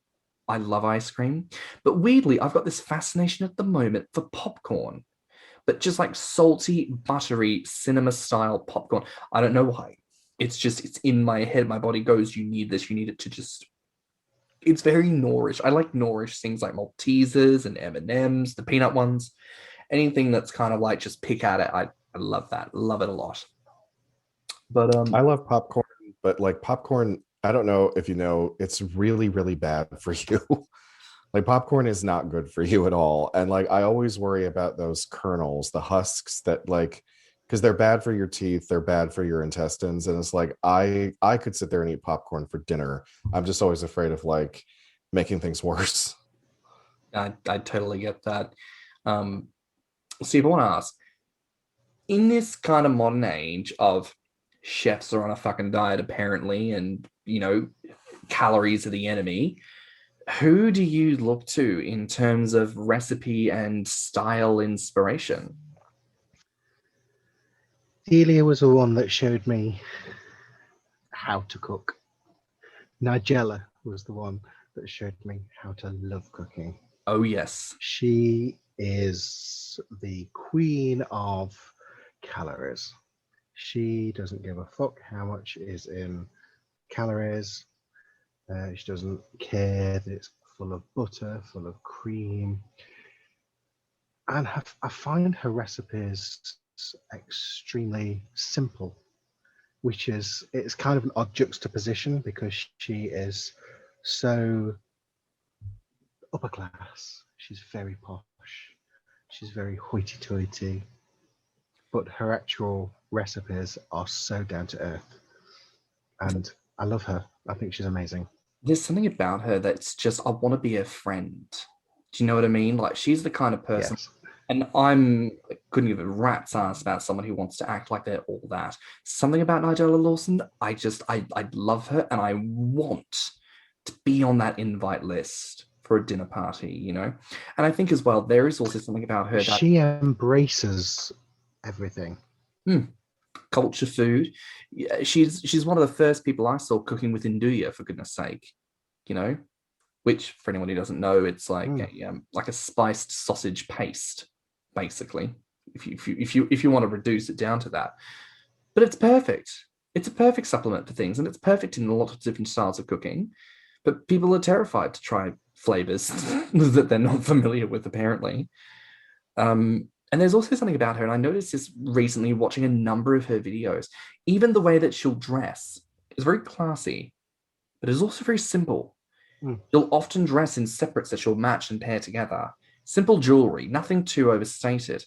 love ice cream, but weirdly, I've got this fascination at the moment for popcorn, but just like salty, buttery, cinema style popcorn. I don't know why. It's in my head. My body goes, you need this. You need it to just. It's very nourish. I like nourish things like Maltesers and M&Ms, the peanut ones. Anything that's kind of like just pick at it. I love that. Love it a lot. But I love popcorn, but like popcorn, I don't know if you know, it's really, really bad for you. Like popcorn is not good for you at all. And like I always worry about those kernels, the husks that like because they're bad for your teeth, they're bad for your intestines. And it's like I could sit there and eat popcorn for dinner. I'm just always afraid of like making things worse. I totally get that. Steve, I want to ask, in this kind of modern age of chefs are on a fucking diet apparently, and calories are the enemy, who do you look to in terms of recipe and style inspiration? Delia was the one that showed me how to cook. Nigella was the one that showed me how to love cooking. Oh yes, she is the queen of calories. She doesn't give a fuck how much is in calories. She doesn't care that it's full of butter, full of cream. And I find her recipes extremely simple, which is, it's kind of an odd juxtaposition because she is so upper class. She's very posh. She's very hoity-toity. But her actual recipes are so down to earth. And I love her. I think she's amazing. There's something about her that's just, I want to be her friend. Do you know what I mean? Like, she's the kind of person, yes. And couldn't give a rat's ass about someone who wants to act like they're all that. Something about Nigella Lawson, I love her, and I want to be on that invite list for a dinner party, And I think as well, there is also something about her that she embraces everything. Culture food. Yeah, she's one of the first people I saw cooking with Induya, for goodness sake, which for anyone who doesn't know, it's like a spiced sausage paste, basically. If you want to reduce it down to that, but it's perfect. It's a perfect supplement for things, and it's perfect in a lot of different styles of cooking. But people are terrified to try flavors that they're not familiar with, apparently. And there's also something about her, and I noticed this recently watching a number of her videos. Even the way that she'll dress is very classy, but it's also very simple. She'll often dress in separates that she'll match and pair together. Simple jewelry, nothing too overstated.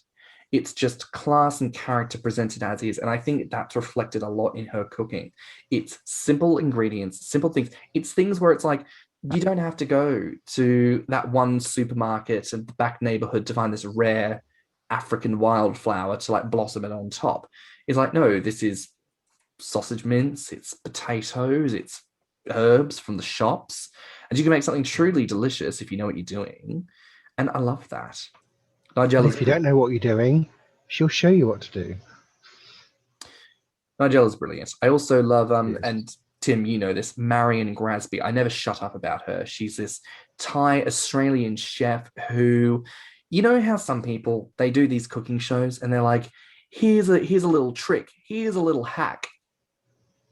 It's just class and character presented as is, and I think that's reflected a lot in her cooking. It's simple ingredients, simple things. It's things where it's like, you don't have to go to that one supermarket in the back neighborhood to find this rare African wildflower to like blossom it on top. It's like, no, this is sausage mince, it's potatoes, it's herbs from the shops, and you can make something truly delicious if you know what you're doing. And I love that. And Nigella's if you don't know what you're doing, she'll show you what to do. Nigella's brilliant. I also love Yes. and Tim, you know this, Marion Grasby. I never shut up about her. She's this Thai Australian chef who, you know how some people they do these cooking shows and they're like, here's a little trick, here's a little hack,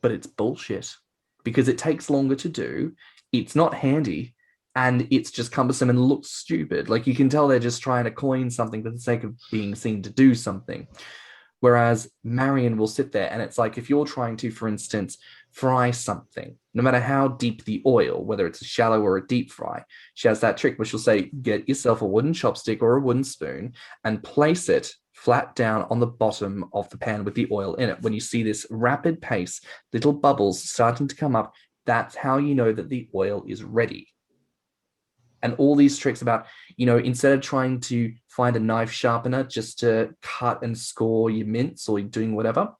but it's bullshit because it takes longer to do. It's not handy. And it's just cumbersome and looks stupid. Like you can tell they're just trying to coin something for the sake of being seen to do something. Whereas Marion will sit there and it's like if you're trying to, for instance, fry something, no matter how deep the oil, whether it's a shallow or a deep fry, she has that trick where she'll say, get yourself a wooden chopstick or a wooden spoon and place it flat down on the bottom of the pan with the oil in it. When you see this rapid pace, little bubbles starting to come up, that's how you know that the oil is ready. And all these tricks about, you know, instead of trying to find a knife sharpener just to cut and score your mince or doing whatever,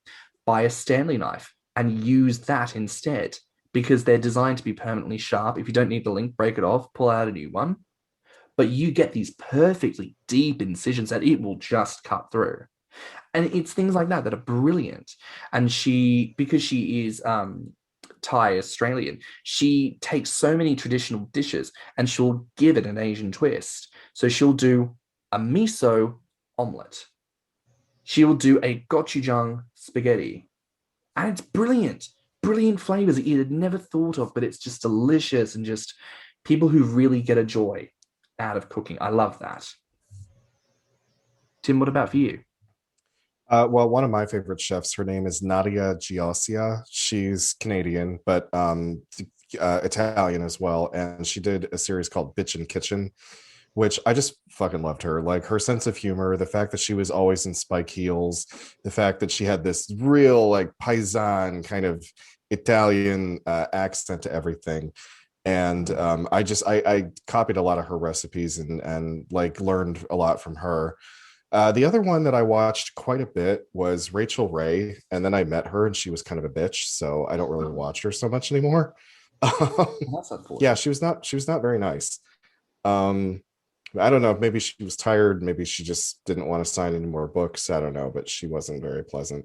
buy a Stanley knife and use that instead because they're designed to be permanently sharp. If you don't need the link, break it off, pull out a new one. But you get these perfectly deep incisions that it will just cut through. And it's things like that that are brilliant. And because she is Thai Australian, she takes so many traditional dishes and she'll give it an Asian twist. So she'll do a miso omelette. She'll do a gochujang spaghetti. And it's brilliant flavors that you'd never thought of, but it's just delicious and just people who really get a joy out of cooking. I love that. Tim, what about for you? Well, one of my favorite chefs, her name is Nadia Giosia. She's Canadian, but Italian as well. And she did a series called Bitchin' Kitchen, which I just fucking loved her. Like her sense of humor, the fact that she was always in spike heels, the fact that she had this real like paisan kind of Italian accent to everything. And I copied a lot of her recipes and like learned a lot from her. The other one that I watched quite a bit was Rachel Ray, and then I met her and she was kind of a bitch, so I don't really watch her so much anymore. That's unfortunate. Yeah, she was not very nice. I don't know, maybe she was tired, maybe she just didn't want to sign any more books. I don't know, but she wasn't very pleasant.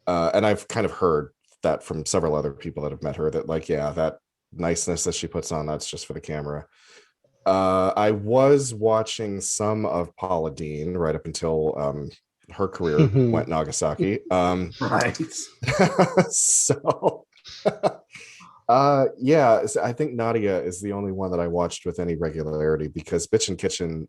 And I've kind of heard that from several other people that have met her that like, yeah, that niceness that she puts on, that's just for the camera. I was watching some of Paula Deen right up until her career went Nagasaki. Right. So yeah, I think Nadia is the only one that I watched with any regularity because Bitchin' Kitchen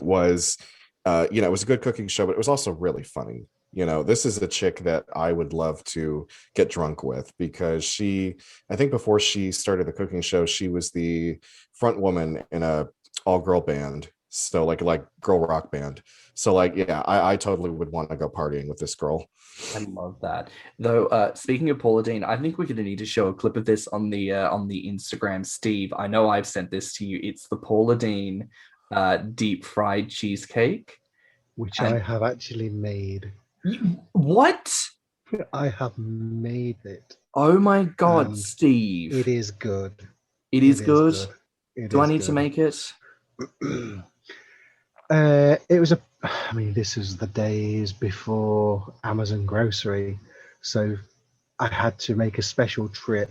was it was a good cooking show, but it was also really funny. You know, this is a chick that I would love to get drunk with because I think before she started the cooking show, she was the front woman in a all-girl band. So like girl rock band. So like, yeah, I totally would want to go partying with this girl. I love that. Though, speaking of Paula Deen, I think we're going to need to show a clip of this on the Instagram. Steve, I know I've sent this to you. It's the Paula Deen deep fried cheesecake. Which I have actually made. What? I have made it. Oh my God, Steve. It is good. It is good? Do I need to make it? This is the days before Amazon grocery. So I had to make a special trip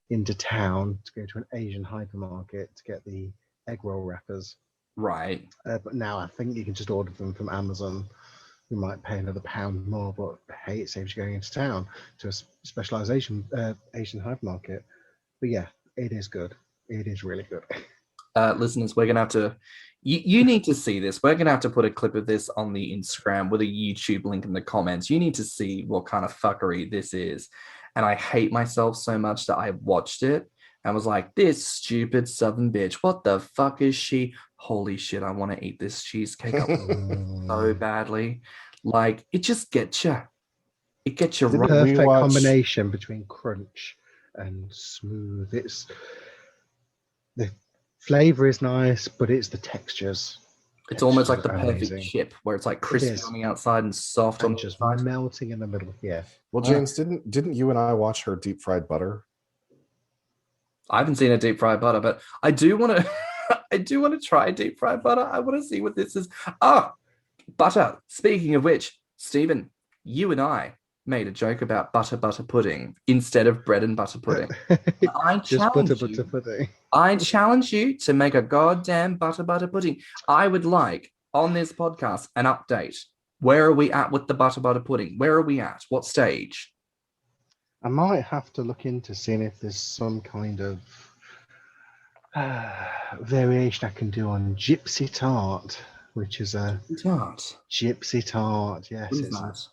into town to go to an Asian hypermarket to get the egg roll wrappers. Right. But now I think you can just order them from Amazon. You might pay another £1 more, but hey, it saves you going into town to a specialization Asian hypermarket. But yeah, it is good. It is really good. Listeners, we're going to have to... You need to see this. We're going to have to put a clip of this on the Instagram with a YouTube link in the comments. You need to see what kind of fuckery this is. And I hate myself so much that I watched it and was like, this stupid southern bitch, what the fuck is she? Holy shit, I want to eat this cheesecake so badly. Like, it just gets you. It gets you the right. perfect combination between crunch and smooth. The flavor is nice, but it's the textures. It's almost like the perfect chip, where it's like crispy on the outside and soft on the just inside. Melting in the middle. Yeah. Well, James, didn't you and I watch her deep fried butter? I haven't seen a deep fried butter, but I do want to. I do want to try deep fried butter. I want to see what this is. Oh, butter. Speaking of which, Stephen, you and I made a joke about butter pudding instead of bread and butter pudding. Just butter pudding. I challenge you to make a goddamn butter pudding. I would like on this podcast an update. Where are we at with the butter pudding? Where are we at? What stage? I might have to look into seeing if there's some kind of variation I can do on gypsy tart, which is a gypsy tart. Yes,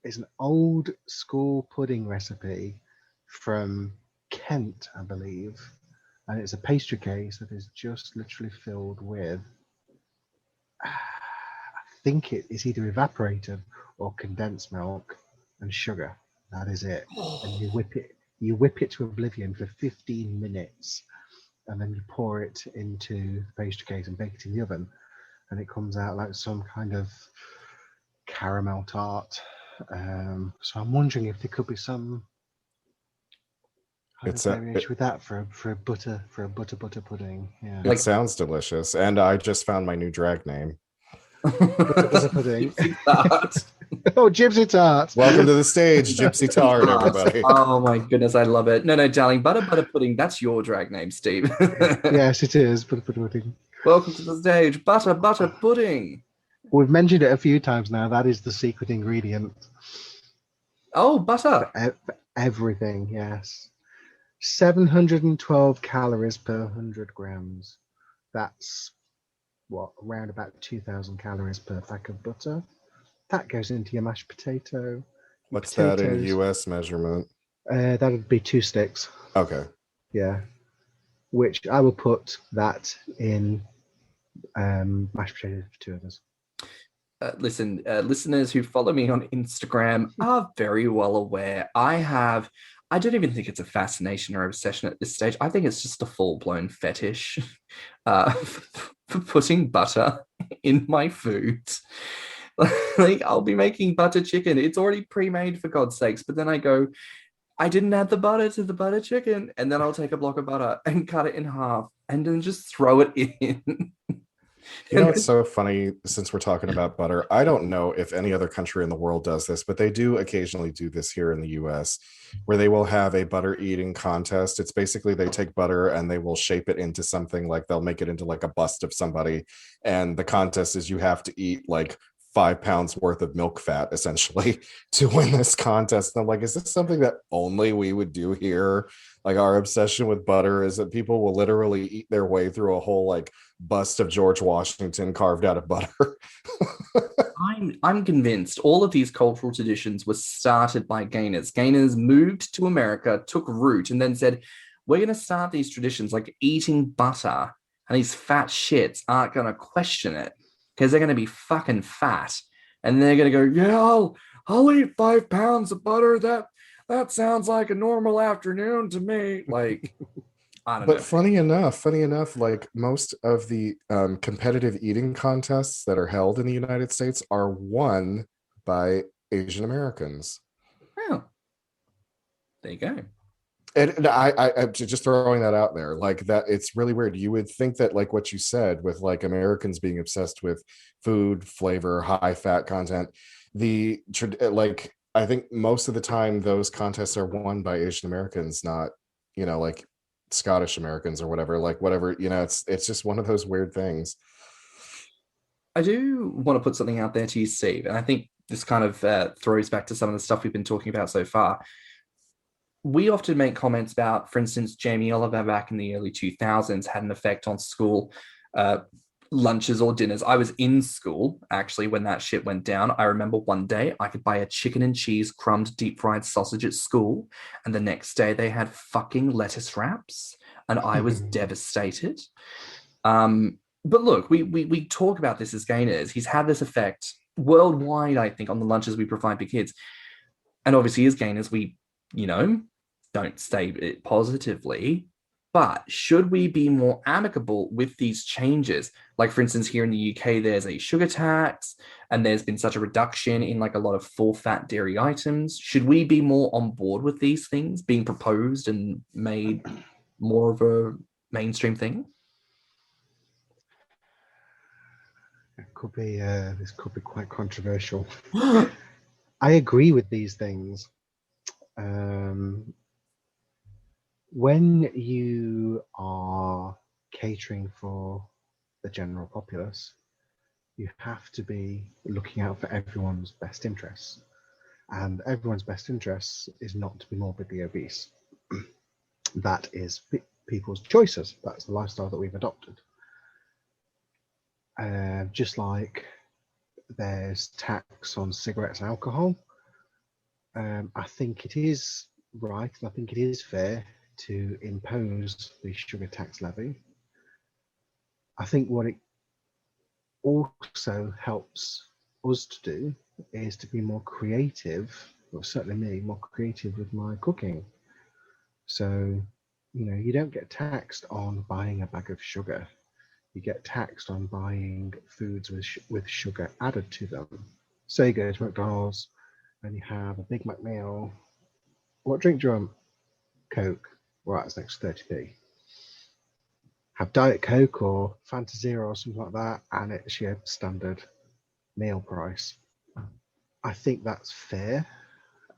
it's an old school pudding recipe from Kent, I believe, and it's a pastry case that is just literally filled with. I think it is either evaporated or condensed milk and sugar. That is it. And you whip it to oblivion for 15 minutes, and then you pour it into the pastry case and bake it in the oven, and it comes out like some kind of caramel tart. So I'm wondering if there could be some variation with that for a butter pudding. Yeah. It sounds delicious, and I just found my new drag name. Butter pudding. Oh, Gypsy Tart. Welcome to the stage, Gypsy Tart, everybody. Oh my goodness, I love it. No, darling, butter pudding, that's your drag name, Steve. Yes, it is. Butter pudding. Welcome to the stage, butter pudding. We've mentioned it a few times now. That is the secret ingredient. Oh, butter. Everything, yes. 712 calories per 100 grams. That's around about 2,000 calories per pack of butter. That goes into your mashed potato. What's that in US measurement? That would be 2 sticks. Okay. Yeah. Which I will put that in mashed potatoes for 2 of us. Listen, listeners who follow me on Instagram are very well aware. I don't even think it's a fascination or obsession at this stage. I think it's just a full-blown fetish for putting butter in my food. Like, I'll be making butter chicken. It's already pre-made, for God's sakes. But then I go, I didn't add the butter to the butter chicken. And then I'll take a block of butter and cut it in half and then just throw it in. You know, it's so funny, since we're talking about butter. I don't know if any other country in the world does this, but they do occasionally do this here in the US, where they will have a butter eating contest. It's basically they take butter and they will shape it into something, like they'll make it into like a bust of somebody. And the contest is you have to eat like 5 pounds worth of milk fat, essentially, to win this contest. And I'm like, is this something that only we would do here? Like, our obsession with butter is that people will literally eat their way through a whole like bust of George Washington carved out of butter. I'm convinced all of these cultural traditions were started by gainers. Gainers moved to America, took root, and then said, we're going to start these traditions like eating butter, and these fat shits aren't going to question it because they're going to be fucking fat. And they're going to go, yeah, I'll eat 5 pounds of butter. That sounds like a normal afternoon to me. Like, I don't know. But funny enough, like most of the competitive eating contests that are held in the United States are won by Asian Americans. Oh, there you go. And I just throwing that out there, like that, it's really weird. You would think that, like what you said, with like Americans being obsessed with food, flavor, high fat content, like I think most of the time those contests are won by Asian Americans, not, like Scottish Americans or whatever, it's just one of those weird things. I do want to put something out there to you, Steve, and I think this kind of throws back to some of the stuff we've been talking about so far. We often make comments about, for instance, Jamie Oliver back in the early 2000s had an effect on school lunches or dinners. I was in school, actually, when that shit went down. I remember one day I could buy a chicken and cheese crumbed deep fried sausage at school, and the next day they had fucking lettuce wraps, and I was devastated. But look, we talk about this as gainers. He's had this effect worldwide, I think, on the lunches we provide for kids. And obviously, as gainers, we don't say it positively, but should we be more amicable with these changes? Like, for instance, here in the UK, there's a sugar tax, and there's been such a reduction in like a lot of full fat dairy items. Should we be more on board with these things being proposed and made more of a mainstream thing? could be this could be quite controversial. I agree with these things. When you are catering for the general populace, you have to be looking out for everyone's best interests. And everyone's best interests is not to be morbidly obese. That is people's choices. That's the lifestyle that we've adopted. Just like there's tax on cigarettes and alcohol, I think it is right and I think it is fair to impose the sugar tax levy. I think what it also helps us to do is to be more creative, or certainly me, more creative with my cooking. So, you don't get taxed on buying a bag of sugar. You get taxed on buying foods with sugar added to them. So you go to McDonald's and you have a Big Mac meal. What drink do you want? Coke. Right, it's next 30p. Have Diet Coke or Fanta Zero or something like that, and it's your standard meal price. I think that's fair.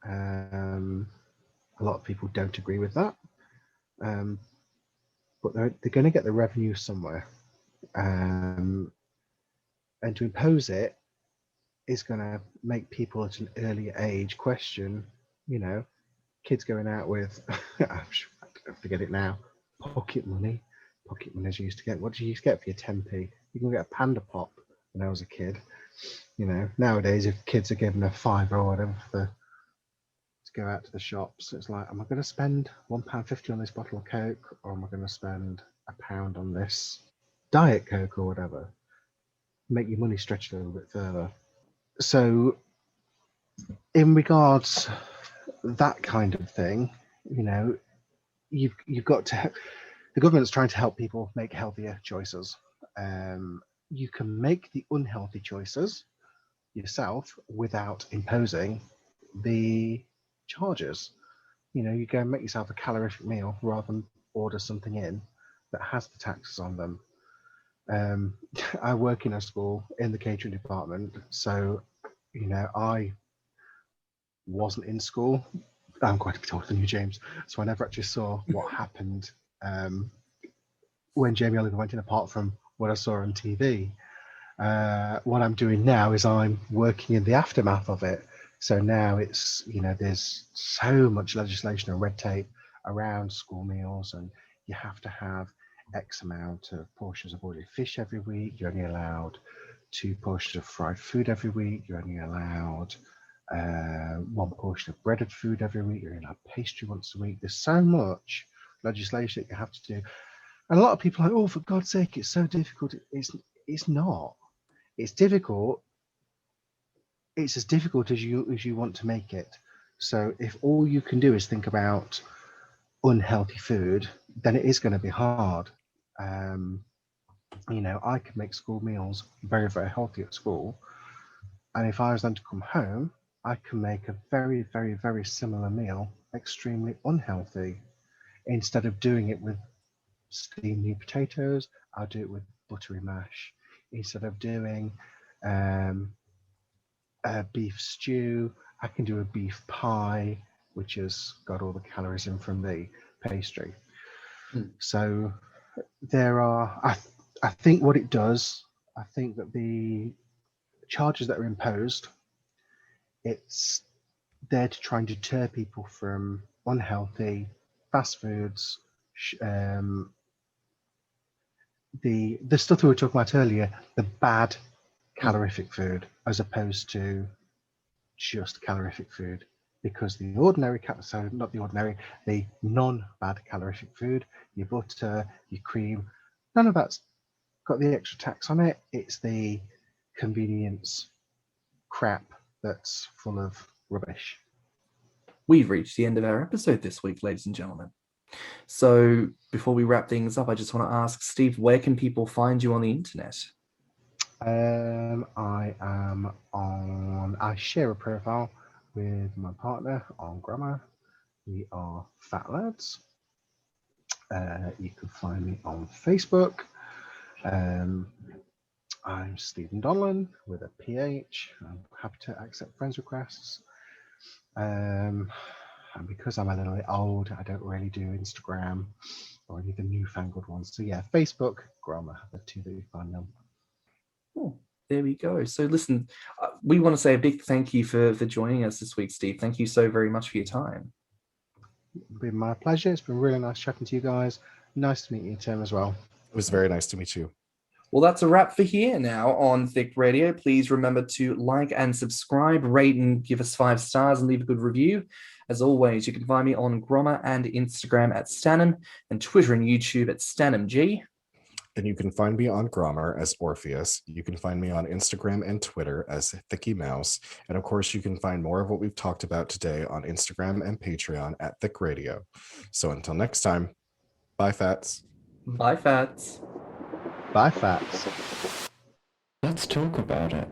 A lot of people don't agree with that, but they're going to get the revenue somewhere, and to impose it is going to make people at an earlier age question, kids going out with, I forget it now, pocket money. Pocket money as you used to get. What did you used to get for your 10p? You can get a Panda Pop when I was a kid. Nowadays, if kids are given a £5 or whatever to go out to the shops, it's like, am I going to spend £1.50 on this bottle of Coke, or am I going to spend £1 on this Diet Coke or whatever? Make your money stretch a little bit further. So, in regards that kind of thing, you've got to. The government's trying to help people make healthier choices. You can make the unhealthy choices yourself without imposing the charges. You go and make yourself a calorific meal rather than order something in that has the taxes on them. I work in a school in the catering department, so I wasn't in school. I'm quite a bit older than you, James, so I never actually saw what happened when Jamie Oliver went in, apart from what I saw on TV. What I'm doing now is I'm working in the aftermath of it. So now it's, there's so much legislation and red tape around school meals, and you have to have X amount of portions of boiled fish every week. You're only allowed 2 portions of fried food every week. You're only allowed 1 portion of breaded food every week. You're only allowed pastry once a week. There's so much legislation that you have to do. And a lot of people are like, oh, for God's sake, it's so difficult. It's not. It's difficult. It's as difficult as you want to make it. So if all you can do is think about unhealthy food, then it is going to be hard. I could make school meals very, very healthy at school. And if I was then to come home, I can make a very, very, very similar meal extremely unhealthy. Instead of doing it with steamed new potatoes, I'll do it with buttery mash. Instead of doing a beef stew, I can do a beef pie, which has got all the calories in from the pastry. So there are, I think what it does, I think that the charges that are imposed, it's there to try and deter people from unhealthy fast foods, the stuff that we were talking about earlier, the bad calorific food, as opposed to just calorific food. Because the non-bad calorific food, your butter, your cream, none of that's got the extra tax on it. It's the convenience crap that's full of rubbish. We've reached the end of our episode this week, ladies and gentlemen. So before we wrap things up, I just want to ask, Steve, where can people find you on the internet? I share a profile with my partner on Grommr. We are fatlads. You can find me on Facebook. I'm Stephen Donlan with a PH. I'm happy to accept friends requests. And because I'm a little bit old, I don't really do Instagram or any of the newfangled ones. So yeah, Facebook, Grommr, the two that you find them. Oh, there we go. So listen, we want to say a big thank you for joining us this week, Steve. Thank you so very much for your time. It's been my pleasure. It's been really nice chatting to you guys. Nice to meet you, Tim, as well. It was very nice to meet you. Well, that's a wrap for here now on Thicc Radio. Please remember to like and subscribe, rate and give us 5 stars and leave a good review. As always, you can find me on Grommr and Instagram at stannnum and Twitter and YouTube at stannnum.bsky. And you can find me on Grommr as Orpheus. You can find me on Instagram and Twitter as Thiccy. And of course, you can find more of what we've talked about today on Instagram and Patreon at Thicc Radio. So until next time, bye, Fats. Bye, Fats. Bye, Fats. Let's talk about it.